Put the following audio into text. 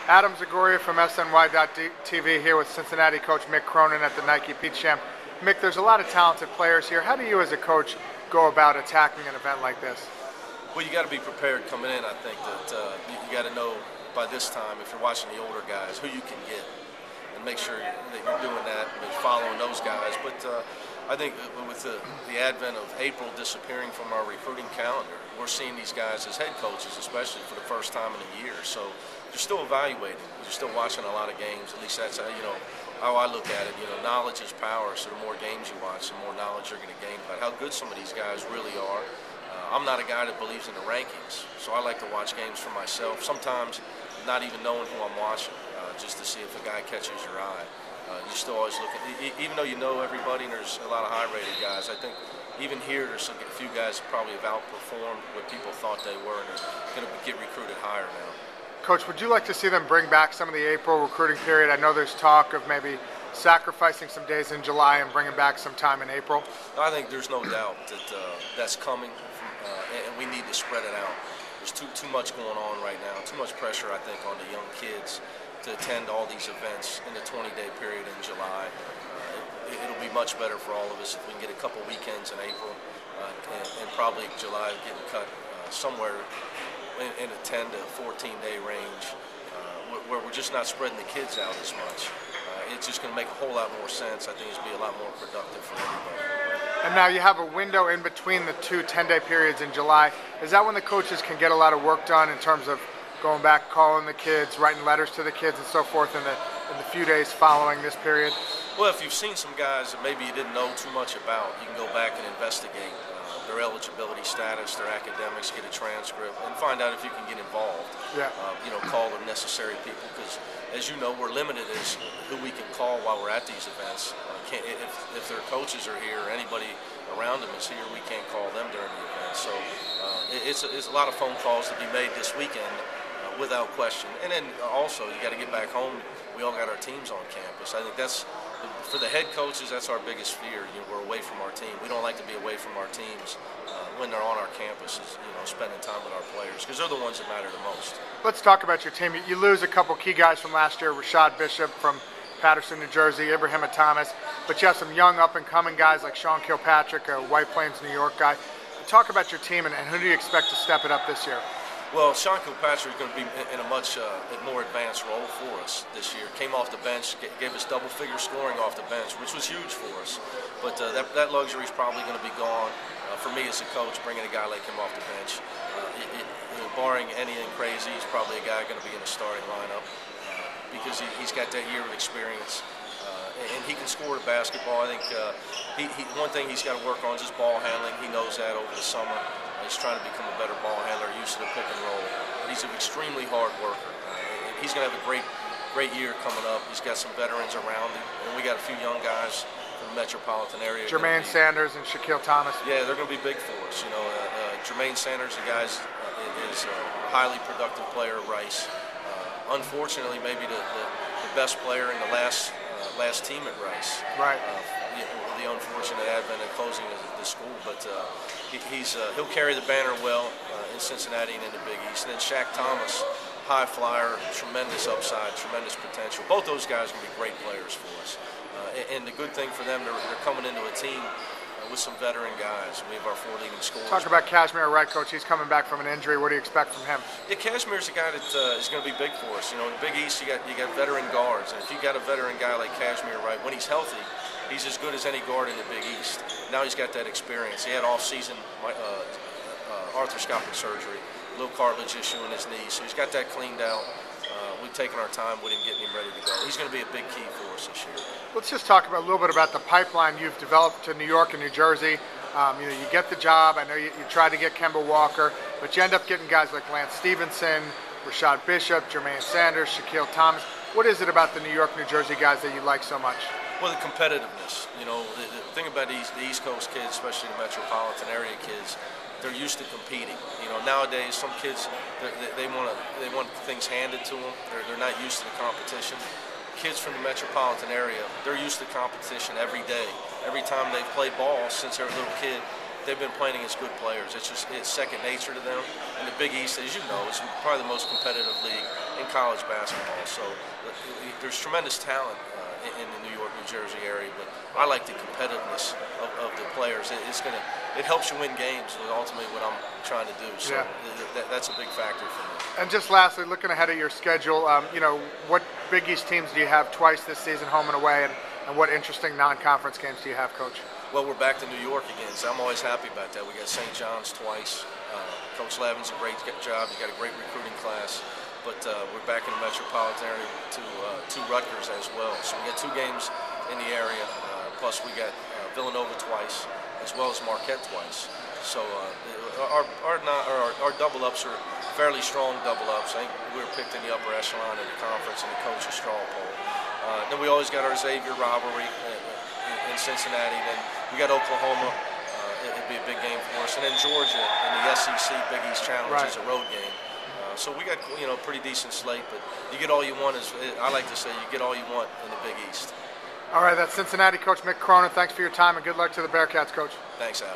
Adam Zagoria from SNY.TV here with Cincinnati coach Mick Cronin at the Nike Peach Jam. Mick, there's a lot of talented players here. How do you as a coach go about attacking an event like this? Well, you got to be prepared coming in. I think that you got to know by this time, if you're watching the older guys, who you can get, and make sure that you're doing that and following those guys. But I think with the advent of April disappearing from our recruiting calendar, we're seeing these guys as head coaches, especially for the first time in a year. So you're still evaluating. You're still watching a lot of games. At least that's how I look at it. Knowledge is power. So the more games you watch, the more knowledge you're going to gain about how good some of these guys really are. I'm not a guy that believes in the rankings, so I like to watch games for myself. Sometimes not even knowing who I'm watching, just to see if a guy catches your eye. You still always look at, even though you know everybody and there's a lot of high-rated guys, I think even here there's a few guys that probably have outperformed what people thought they were and are going to get recruited higher now. Coach, would you like to see them bring back some of the April recruiting period? I know there's talk of maybe sacrificing some days in July and bringing back some time in April. I think there's no doubt that that's coming, and we need to spread it out. There's too much going on right now, too much pressure, I think, on the young kids to attend all these events in the 20-day period in July. It'll be much better for all of us if we can get a couple weekends in April and probably July getting cut somewhere in a 10 to 14-day range where we're just not spreading the kids out as much. It's just going to make a whole lot more sense. I think it's going to be a lot more productive for everybody. And now you have a window in between the two 10-day periods in July. Is that when the coaches can get a lot of work done in terms of going back, calling the kids, writing letters to the kids and so forth in the few days following this period? Well, if you've seen some guys that maybe you didn't know too much about, you can go back and investigate their eligibility status, their academics, get a transcript, and find out if you can get involved. Yeah. Call the necessary people, because as you know, we're limited as who we can call while we're at these events. If their coaches are here or anybody around them is here, we can't call them during the event. So it's a lot of phone calls to be made this weekend, without question. And then also, you got to get back home. We all got our teams on campus. I think that's, for the head coaches, that's our biggest fear. We're away from our team. We don't like to be away from our teams when they're on our campuses, spending time with our players, because they're the ones that matter the most. Let's talk about your team. You lose a couple key guys from last year, Rashad Bishop from Patterson, New Jersey, Ibrahim Thomas, but you have some young up-and-coming guys like Sean Kilpatrick, a White Plains, New York guy. Talk about your team and who do you expect to step it up this year? Well, Sean Kilpatrick is going to be in a much more advanced role for us this year. Came off the bench, gave us double-figure scoring off the bench, which was huge for us. But that luxury is probably going to be gone for me as a coach, bringing a guy like him off the bench. Barring anything crazy, he's probably a guy going to be in the starting lineup because he's got that year of experience. And he can score the basketball. I think one thing he's got to work on is his ball handling. He knows that over the summer. He's trying to become a better ball handler, used to the pick and roll. He's an extremely hard worker. He's going to have a great year coming up. He's got some veterans around him, and we got a few young guys from the metropolitan area. Jermaine Sanders and Shaquille Thomas. Yeah, they're going to be big for us. Jermaine Sanders, the guy is a highly productive player at Rice. Unfortunately, maybe the best player in the last team at Rice. Right. The unfortunate advent and closing of the school, but he'll carry the banner well in Cincinnati and in the Big East. And then Shaq Thomas, high flyer, tremendous upside, tremendous potential. Both those guys are going to be great players for us. And the good thing for them, they're coming into a team with some veteran guys. We have our 4 leading scorers. Talk about Kashmir Wright, Coach. He's coming back from an injury. What do you expect from him? Yeah, Kashmir's a guy that is going to be big for us. In the Big East, you got veteran guards, and if you got a veteran guy like Kashmir Wright, when he's healthy, he's as good as any guard in the Big East. Now he's got that experience. He had off-season arthroscopic surgery, a little cartilage issue in his knee, so he's got that cleaned out. We've taken our time with him, getting him ready to go. He's going to be a big key for us this year. Let's just talk a little bit about the pipeline you've developed to New York and New Jersey. You get the job. I know you tried to get Kemba Walker, but you end up getting guys like Lance Stevenson, Rashad Bishop, Jermaine Sanders, Shaquille Thomas. What is it about the New York, New Jersey guys that you like so much? Well, the competitiveness. The thing about the East Coast kids, especially the metropolitan area kids, they're used to competing. Nowadays some kids they want things handed to them. They're not used to the competition. Kids from the metropolitan area, they're used to competition every day. Every time they've played ball since they're a little kid, they've been playing against good players. It's second nature to them. And the Big East, as you know, is probably the most competitive league in college basketball. So there's tremendous talent in the New York, New Jersey area, but I like the competitiveness of the players. It helps you win games, is ultimately what I'm trying to do. So that's a big factor for me. And just lastly, looking ahead at your schedule, you know, what Big East teams do you have twice this season, home and away, and what interesting non-conference games do you have, Coach? Well, we're back to New York again, so I'm always happy about that. We got St. John's twice. Coach Levin's a great job. He's got a great recruiting class. But we're back in the metropolitan area to Rutgers as well. So we got 2 games in the area. Plus we got Villanova twice, as well as Marquette twice. So our double-ups are fairly strong double-ups. I think we were picked in the upper echelon of the conference in the coach's straw poll. Then we always got our Xavier rivalry in Cincinnati. Then we got Oklahoma. It'd be a big game for us. And then Georgia in the SEC Big East Challenge is a road game. So we got, you know, a pretty decent slate, but you get all you want. I like to say, you get all you want in the Big East. All right, that's Cincinnati coach Mick Cronin. Thanks for your time and good luck to the Bearcats, Coach. Thanks, Al.